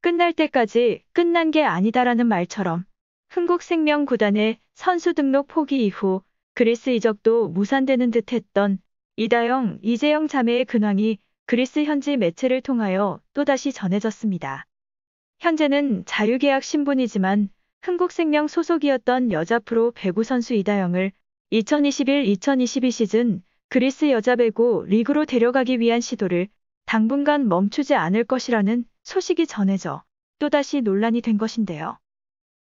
끝날 때까지 끝난 게 아니다라는 말처럼 흥국생명 구단의 선수 등록 포기 이후 그리스 이적도 무산되는 듯 했던 이다영, 이재영 자매의 근황이 그리스 현지 매체를 통하여 또다시 전해졌습니다. 현재는 자유계약 신분이지만 흥국생명 소속이었던 여자 프로 배구 선수 이다영을 2021-2022 시즌 그리스 여자 배구 리그로 데려가기 위한 시도를 당분간 멈추지 않을 것이라는 소식이 전해져 또다시 논란이 된 것인데요.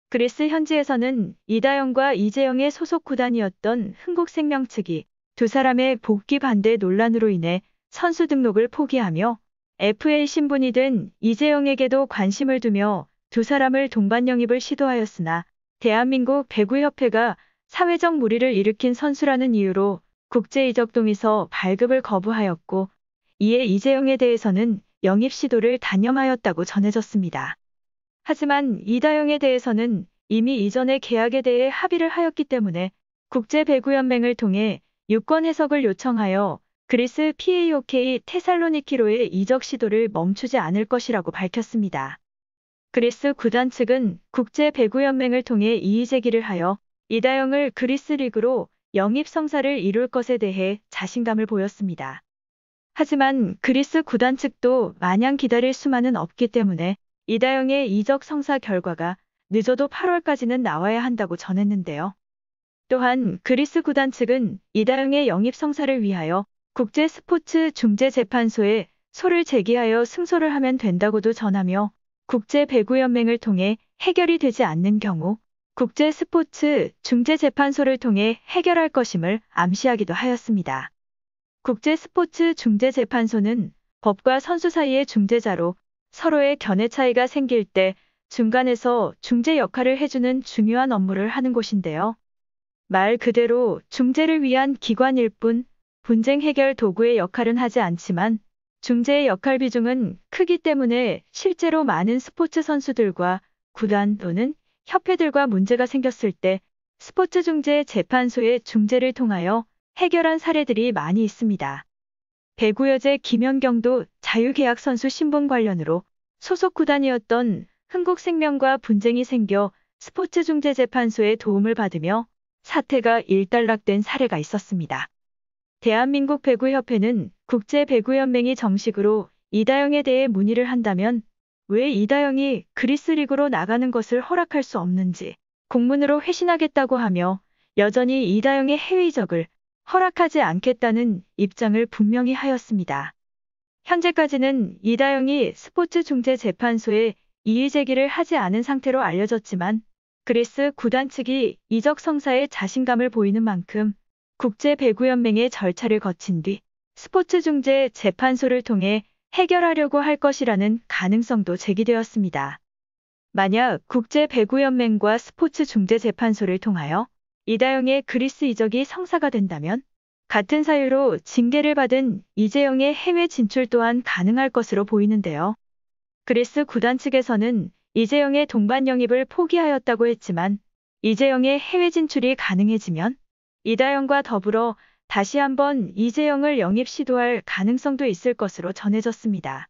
그리스 현지에서는 이다영과 이재영의 소속 구단이었던 흥국생명 측이 두 사람의 복귀 반대 논란으로 인해 선수 등록을 포기하며 FA 신분이 된 이재영에게도 관심을 두며 두 사람을 동반 영입을 시도하였으나 대한민국 배구협회가 사회적 물의를 일으킨 선수라는 이유로 국제이적동에서 발급을 거부하였고 이에 이재영에 대해서는 영입 시도를 단념하였다고 전해졌습니다. 하지만 이다영에 대해서는 이미 이전의 계약에 대해 합의를 하였기 때문에 국제배구연맹을 통해 유권 해석을 요청하여 그리스 PAOK 테살로니키로의 이적 시도를 멈추지 않을 것이라고 밝혔습니다. 그리스 구단 측은 국제배구연맹을 통해 이의 제기를 하여 이다영을 그리스 리그로 영입 성사를 이룰 것에 대해 자신감을 보였습니다. 하지만 그리스 구단 측도 마냥 기다릴 수만은 없기 때문에 이다영의 이적 성사 결과가 늦어도 8월까지는 나와야 한다고 전했는데요. 또한 그리스 구단 측은 이다영의 영입 성사를 위하여 국제스포츠중재재판소에 소를 제기하여 승소를 하면 된다고도 전하며 국제배구연맹을 통해 해결이 되지 않는 경우 국제스포츠중재재판소를 통해 해결할 것임을 암시하기도 하였습니다. 국제스포츠중재재판소는 법과 선수 사이의 중재자로 서로의 견해 차이가 생길 때 중간에서 중재 역할을 해주는 중요한 업무를 하는 곳인데요. 말 그대로 중재를 위한 기관일 뿐 분쟁 해결 도구의 역할은 하지 않지만 중재의 역할 비중은 크기 때문에 실제로 많은 스포츠 선수들과 구단 또는 협회들과 문제가 생겼을 때 스포츠중재재판소의 중재를 통하여 해결한 사례들이 많이 있습니다. 배구여제 김연경도 자유계약 선수 신분 관련으로 소속 구단이었던 흥국생명과 분쟁이 생겨 스포츠중재재판소의 도움을 받으며 사태가 일단락된 사례가 있었습니다. 대한민국 배구협회는 국제배구연맹이 정식으로 이다영에 대해 문의를 한다면 왜 이다영이 그리스 리그로 나가는 것을 허락할 수 없는지 공문으로 회신하겠다고 하며 여전히 이다영의 해외 이적을 허락하지 않겠다는 입장을 분명히 하였습니다. 현재까지는 이다영이 스포츠중재재판소에 이의 제기를 하지 않은 상태로 알려졌지만 그리스 구단 측이 이적 성사에 자신감을 보이는 만큼 국제배구연맹의 절차를 거친 뒤 스포츠중재재판소를 통해 해결하려고 할 것이라는 가능성도 제기되었습니다. 만약 국제배구연맹과 스포츠중재재판소를 통하여 이다영의 그리스 이적이 성사가 된다면 같은 사유로 징계를 받은 이재영의 해외 진출 또한 가능할 것으로 보이는데요. 그리스 구단 측에서는 이재영의 동반 영입을 포기하였다고 했지만 이재영의 해외 진출이 가능해지면 이다영과 더불어 다시 한번 이재영을 영입 시도할 가능성도 있을 것으로 전해졌습니다.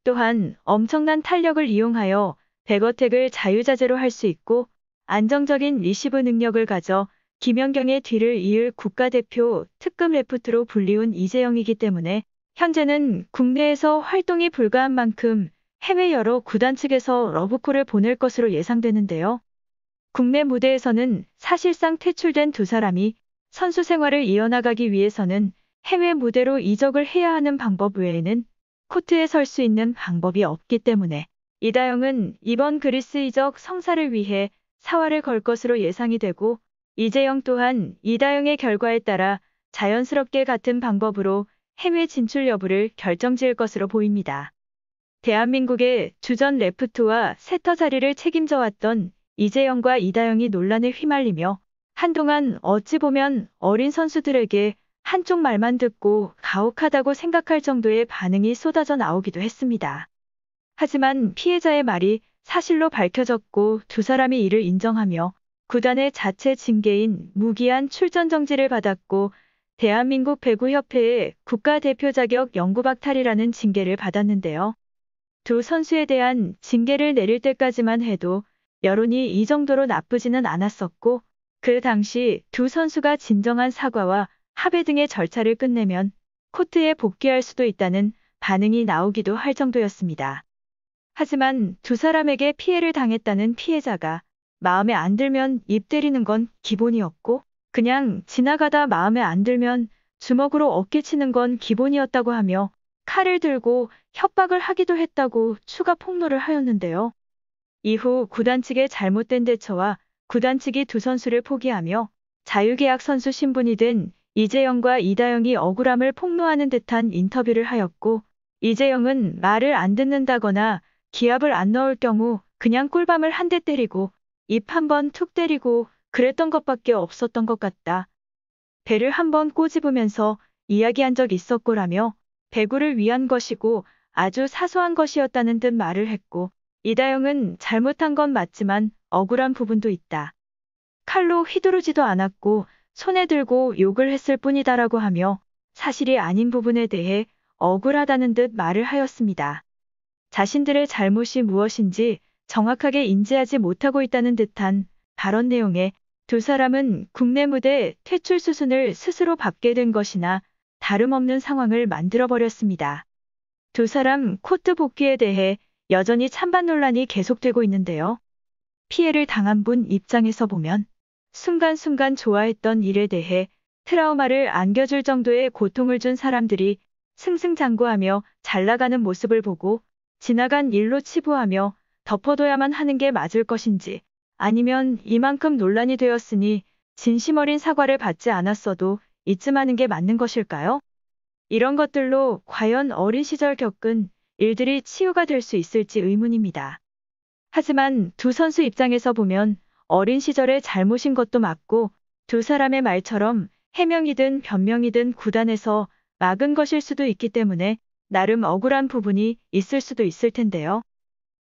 또한 엄청난 탄력을 이용하여 백어택을 자유자재로 할 수 있고 안정적인 리시브 능력을 가져 김연경의 뒤를 이을 국가대표 특급 레프트로 불리운 이재영이기 때문에 현재는 국내에서 활동이 불가한 만큼 해외 여러 구단 측에서 러브콜을 보낼 것으로 예상되는데요. 국내 무대에서는 사실상 퇴출된 두 사람이 선수 생활을 이어나가기 위해서는 해외 무대로 이적을 해야 하는 방법 외에는 코트에 설 수 있는 방법이 없기 때문에 이다영은 이번 그리스 이적 성사를 위해 사활을 걸 것으로 예상이 되고 이재영 또한 이다영의 결과에 따라 자연스럽게 같은 방법으로 해외 진출 여부를 결정지을 것으로 보입니다. 대한민국의 주전 레프트와 세터 자리를 책임져왔던 이재영과 이다영이 논란에 휘말리며 한동안 어찌 보면 어린 선수들에게 한쪽 말만 듣고 가혹하다고 생각할 정도의 반응이 쏟아져 나오기도 했습니다. 하지만 피해자의 말이 사실로 밝혀졌고 두 사람이 이를 인정하며 구단의 자체 징계인 무기한 출전 정지를 받았고 대한민국 배구협회의 국가대표 자격 영구박탈이라는 징계를 받았는데요. 두 선수에 대한 징계를 내릴 때까지만 해도 여론이 이 정도로 나쁘지는 않았었고, 그 당시 두 선수가 진정한 사과와 합의 등의 절차를 끝내면 코트에 복귀할 수도 있다는 반응이 나오기도 할 정도였습니다. 하지만 두 사람에게 피해를 당했다는 피해자가 마음에 안 들면 입 때리는 건 기본이었고, 그냥 지나가다 마음에 안 들면 주먹으로 어깨 치는 건 기본이었다고 하며 칼을 들고 협박을 하기도 했다고 추가 폭로를 하였는데요. 이후 구단 측의 잘못된 대처와 구단 측이 두 선수를 포기하며 자유계약 선수 신분이 된 이재영과 이다영이 억울함을 폭로하는 듯한 인터뷰를 하였고, 이재영은 말을 안 듣는다거나 기합을 안 넣을 경우 그냥 꿀밤을 한 대 때리고 입 한 번 툭 때리고 그랬던 것밖에 없었던 것 같다. 배를 한 번 꼬집으면서 이야기한 적 있었고라며 배구를 위한 것이고 아주 사소한 것이었다는 듯 말을 했고, 이다영은 잘못한 건 맞지만 억울한 부분도 있다. 칼로 휘두르지도 않았고 손에 들고 욕을 했을 뿐이다라고 하며 사실이 아닌 부분에 대해 억울하다는 듯 말을 하였습니다. 자신들의 잘못이 무엇인지 정확하게 인지하지 못하고 있다는 듯한 발언 내용에 두 사람은 국내 무대 퇴출 수순을 스스로 밟게 된 것이나 다름없는 상황을 만들어버렸습니다. 두 사람 코트 복귀에 대해 여전히 찬반 논란이 계속되고 있는데요. 피해를 당한 분 입장에서 보면 순간순간 좋아했던 일에 대해 트라우마를 안겨줄 정도의 고통을 준 사람들이 승승장구하며 잘 나가는 모습을 보고 지나간 일로 치부하며 덮어둬야만 하는 게 맞을 것인지, 아니면 이만큼 논란이 되었으니 진심 어린 사과를 받지 않았어도 이쯤 하는 게 맞는 것일까요? 이런 것들로 과연 어린 시절 겪은 일들이 치유가 될 수 있을지 의문입니다. 하지만 두 선수 입장에서 보면 어린 시절의 잘못인 것도 맞고, 두 사람의 말처럼 해명이든 변명이든 구단에서 막은 것일 수도 있기 때문에 나름 억울한 부분이 있을 수도 있을 텐데요.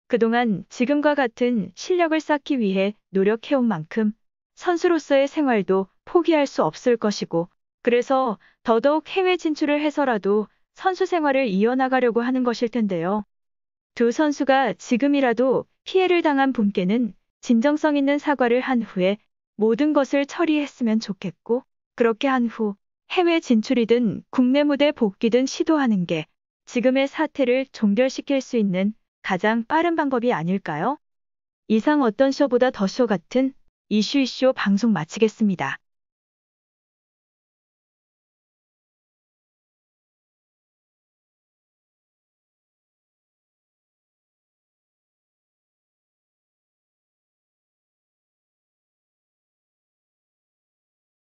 그동안 지금과 같은 실력을 쌓기 위해 노력해온 만큼 선수로서의 생활도 포기할 수 없을 것이고, 그래서 더더욱 해외 진출을 해서라도 선수 생활을 이어나가려고 하는 것일 텐데요. 두 선수가 지금이라도 피해를 당한 분께는 진정성 있는 사과를 한 후에 모든 것을 처리했으면 좋겠고, 그렇게 한 후 해외 진출이든 국내 무대 복귀든 시도하는 게 지금의 사태를 종결시킬 수 있는 가장 빠른 방법이 아닐까요? 이상 어떤 쇼보다 더 쇼 같은 이슈 방송 마치겠습니다.